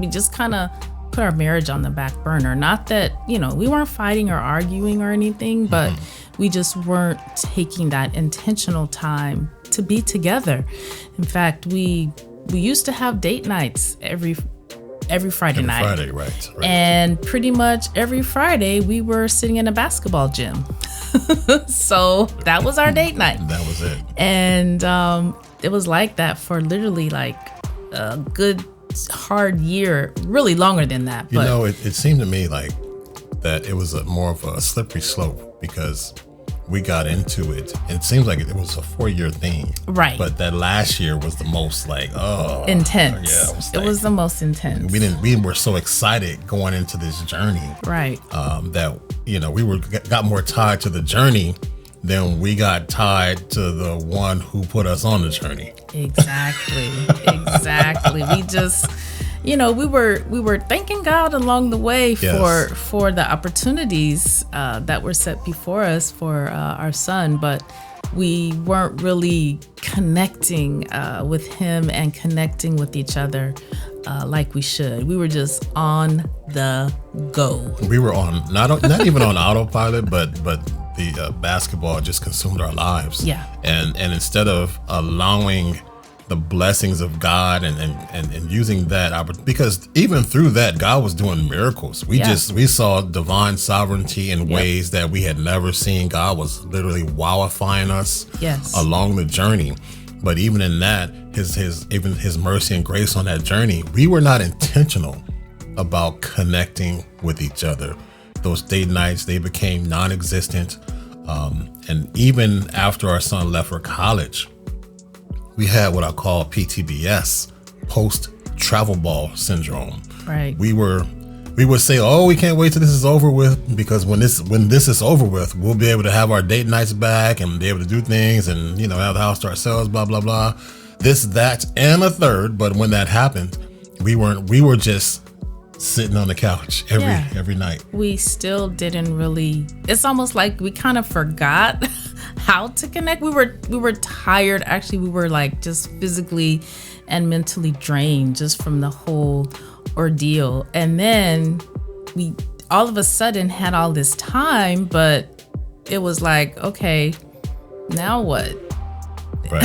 just kind of put our marriage on the back burner. Not that, we weren't fighting or arguing or anything, but we just weren't taking that intentional time to be together. In fact, we used to have date nights every Friday night. Friday, right. And pretty much every Friday we were sitting in a basketball gym. So that was our date night. That was it. And it was like that for literally like a good hard year, really longer than that. But it seemed to me like that it was more of a slippery slope because we got into it. It seems like it was a 4-year thing. Right. But that last year was the most intense. Yeah, it was the most intense. We were so excited going into this journey. Right. That, we got more tied to the journey than we got tied to the one who put us on the journey. Exactly. We just, we were thanking God along the way for the opportunities that were set before us for our son, but we weren't really connecting with him and connecting with each other like we should. We were just on the go. We were on not even on autopilot, but the basketball just consumed our lives. Yeah. And instead of allowing the blessings of God and using that, because even through that, God was doing miracles. We saw divine sovereignty in ways that we had never seen. God was literally wowifying us along the journey. But even in that, his mercy and grace on that journey, we were not intentional about connecting with each other. Those date nights, they became non-existent. And even after our son left for college, we had what I call PTBS, post-travel ball syndrome. Right. We would say, "Oh, we can't wait till this is over with, because when this is over with, we'll be able to have our date nights back and be able to do things and have the house to ourselves, blah blah blah, this, that, and a third." But when that happened, we were just sitting on the couch every night. We still didn't really. It's almost like we kind of forgot how to connect. We were tired. Actually, we were like just physically and mentally drained just from the whole ordeal. And then we all of a sudden had all this time, but it was like, okay, now what? Right.